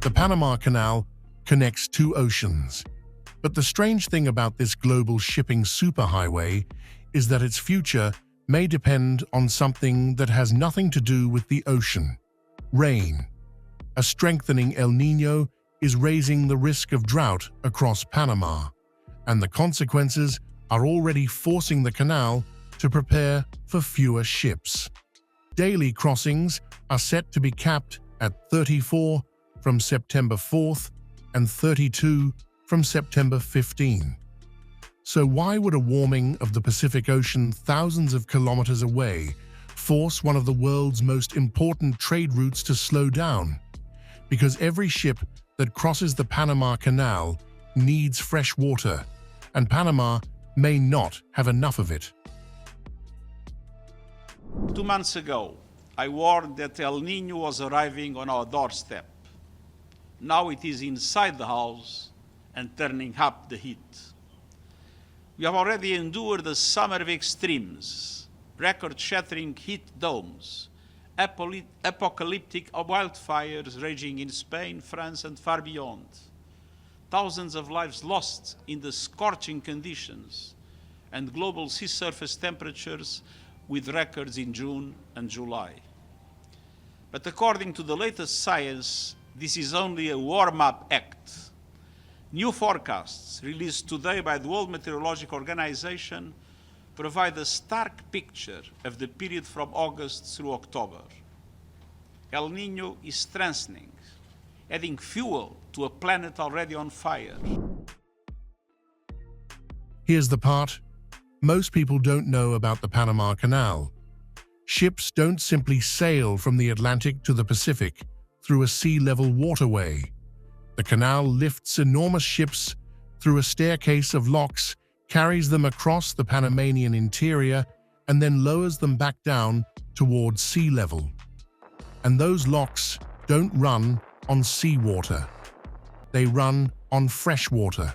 The Panama Canal connects two oceans. But the strange thing about this global shipping superhighway is that its future may depend on something that has nothing to do with the ocean: rain. A strengthening El Niño is raising the risk of drought across Panama, and the consequences are already forcing the canal to prepare for fewer ships. Daily crossings are set to be capped at 34 from September 4th and 32 from September 15. So why would a warming of the Pacific Ocean thousands of kilometers away force one of the world's most important trade routes to slow down? Because every ship that crosses the Panama Canal needs fresh water, and Panama may not have enough of it. 2 months ago, I warned that El Niño was arriving on our doorstep. Now it is inside the house and turning up the heat. We have already endured a summer of extremes, record-shattering heat domes, apocalyptic wildfires raging in Spain, France, and far beyond. Thousands of lives lost in the scorching conditions, and global sea surface temperatures with records in June and July. But according to the latest science, this is only a warm-up act. New forecasts released today by the World Meteorological Organization provide a stark picture of the period from August through October. El Niño is strengthening, adding fuel to a planet already on fire. Here's the part most people don't know about the Panama Canal. Ships don't simply sail from the Atlantic to the Pacific through a sea-level waterway. The canal lifts enormous ships through a staircase of locks, carries them across the Panamanian interior, and then lowers them back down towards sea level. And those locks don't run on seawater. They run on freshwater.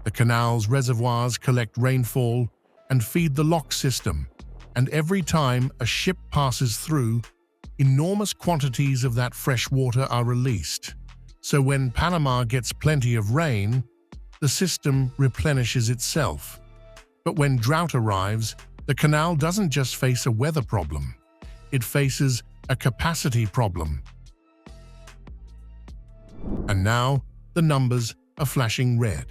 The canal's reservoirs collect rainfall and feed the lock system, and every time a ship passes through, enormous quantities of that fresh water are released. So when Panama gets plenty of rain, the system replenishes itself. But when drought arrives, the canal doesn't just face a weather problem. It faces a capacity problem. And now, the numbers are flashing red.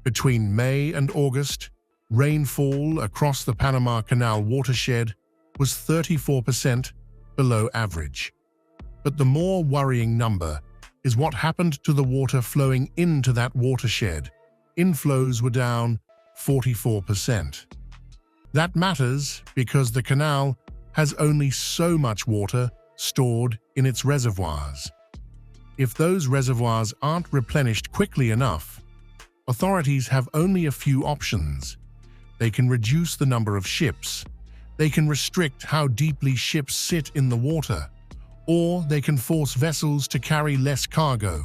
Between May and August, rainfall across the Panama Canal watershed was 34% below average. But the more worrying number is what happened to the water flowing into that watershed. Inflows were down 44%. That matters because the canal has only so much water stored in its reservoirs. If those reservoirs aren't replenished quickly enough, authorities have only a few options. They can reduce the number of ships, they can restrict how deeply ships sit in the water, or they can force vessels to carry less cargo.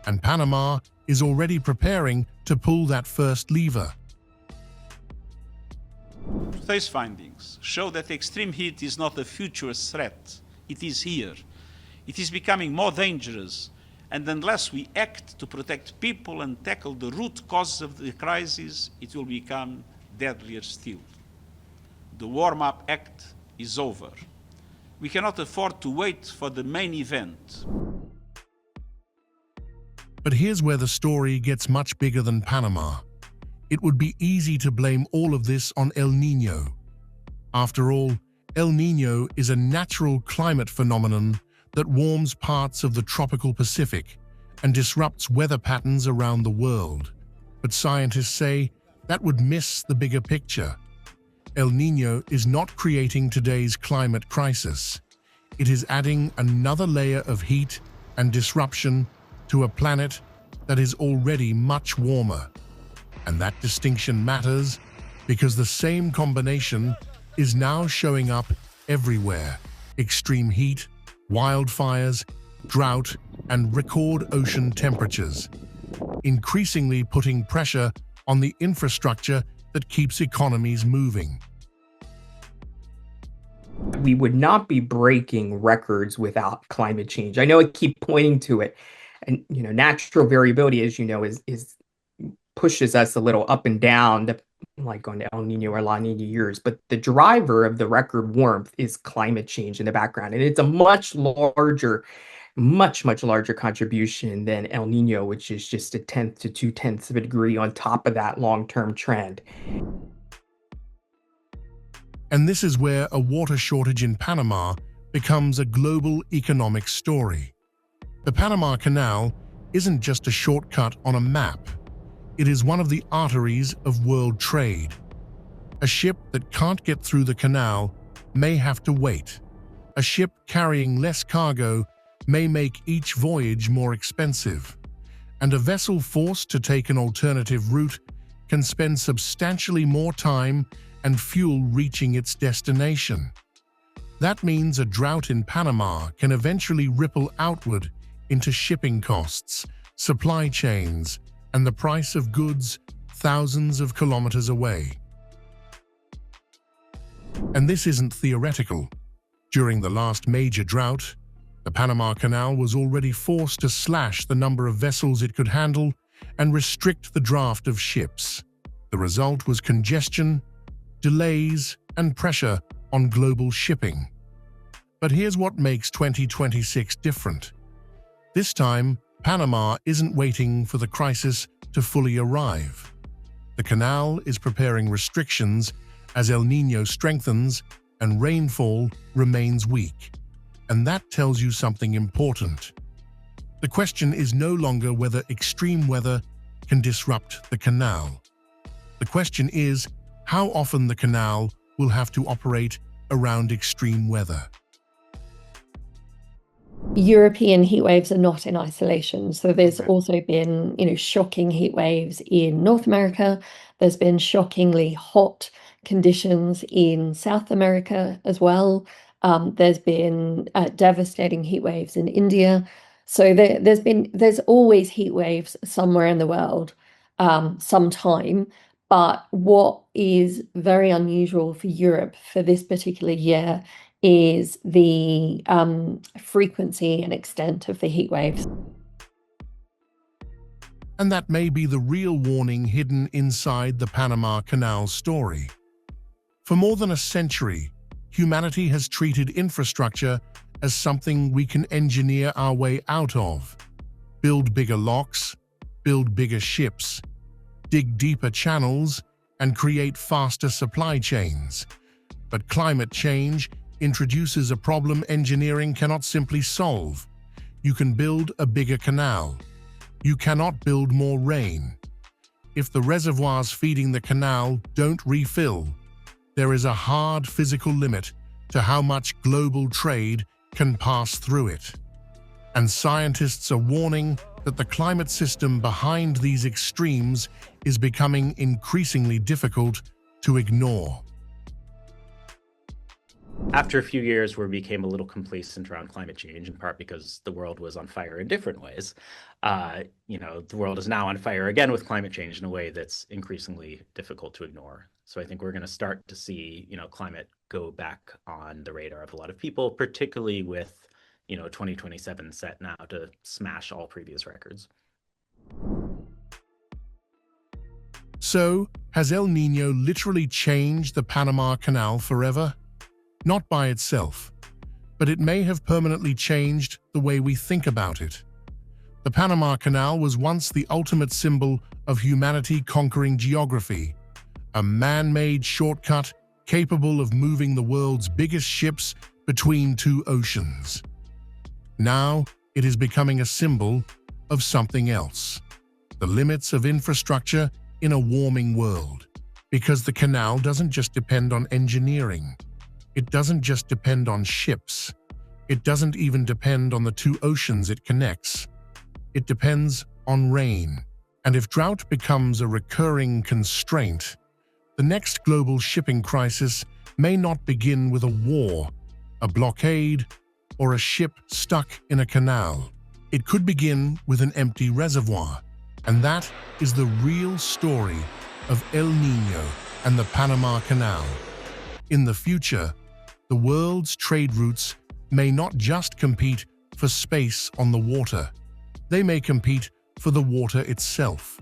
And Panama is already preparing to pull that first lever. Today's findings show that extreme heat is not a future threat. It is here. It is becoming more dangerous, and unless we act to protect people and tackle the root causes of the crisis, it will become deadlier still. The warm-up act is over. We cannot afford to wait for the main event. But here's where the story gets much bigger than Panama. It would be easy to blame all of this on El Niño. After all, El Niño is a natural climate phenomenon that warms parts of the tropical Pacific and disrupts weather patterns around the world. But scientists say that would miss the bigger picture. El Niño is not creating today's climate crisis. It is adding another layer of heat and disruption to a planet that is already much warmer. And that distinction matters because the same combination is now showing up everywhere: extreme heat, wildfires, drought, and record ocean temperatures, increasingly putting pressure on the infrastructure that keeps economies moving. we would not be breaking records without climate change. I know I keep pointing to it, and natural variability, as you know, is pushes us a little up and down, like on El Nino or La Nina years. But the driver of the record warmth is climate change in the background, and it's a much larger contribution than El Nino, which is just a tenth to 2/10 of a degree on top of that long-term trend. And this is where a water shortage in Panama becomes a global economic story. The Panama Canal isn't just a shortcut on a map. It is one of the arteries of world trade. A ship that can't get through the canal may have to wait. A ship carrying less cargo may make each voyage more expensive. And a vessel forced to take an alternative route can spend substantially more time and fuel reaching its destination. That means a drought in Panama can eventually ripple outward into shipping costs, supply chains, and the price of goods thousands of kilometers away. And this isn't theoretical. During the last major drought, the Panama Canal was already forced to slash the number of vessels it could handle and restrict the draft of ships. The result was congestion, delays, and pressure on global shipping. But here's what makes 2026 different. This time, Panama isn't waiting for the crisis to fully arrive. The canal is preparing restrictions as El Nino strengthens and rainfall remains weak. And that tells you something important. The question is no longer whether extreme weather can disrupt the canal. The question is how often the canal will have to operate around extreme weather. European heat waves are not in isolation. So there's also been, shocking heat waves in North America. There's been shockingly hot conditions in South America as well. There's been devastating heat waves in India. So there's always heat waves somewhere in the world, sometime. But what is very unusual for Europe for this particular year is the frequency and extent of the heat waves. And that may be the real warning hidden inside the Panama Canal story. For more than a century, humanity has treated infrastructure as something we can engineer our way out of. Build bigger locks, build bigger ships, dig deeper channels, and create faster supply chains. But climate change introduces a problem engineering cannot simply solve. You can build a bigger canal. You cannot build more rain. If the reservoirs feeding the canal don't refill, there is a hard physical limit to how much global trade can pass through it. And scientists are warning that the climate system behind these extremes is becoming increasingly difficult to ignore. After a few years where we became a little complacent around climate change, in part because the world was on fire in different ways, the world is now on fire again with climate change in a way that's increasingly difficult to ignore. So I think we're going to start to see, climate go back on the radar of a lot of people, particularly with, 2027 set now to smash all previous records. So, has El Nino literally changed the Panama Canal forever? Not by itself, but it may have permanently changed the way we think about it. The Panama Canal was once the ultimate symbol of humanity conquering geography, a man-made shortcut capable of moving the world's biggest ships between two oceans. Now, it is becoming a symbol of something else, the limits of infrastructure in a warming world. Because the canal doesn't just depend on engineering. It doesn't just depend on ships. It doesn't even depend on the two oceans it connects. It depends on rain. And if drought becomes a recurring constraint, the next global shipping crisis may not begin with a war, a blockade, or a ship stuck in a canal. It could begin with an empty reservoir. And that is the real story of El Nino and the Panama Canal. In the future, The world's trade routes may not just compete for space on the water. They may compete for the water itself.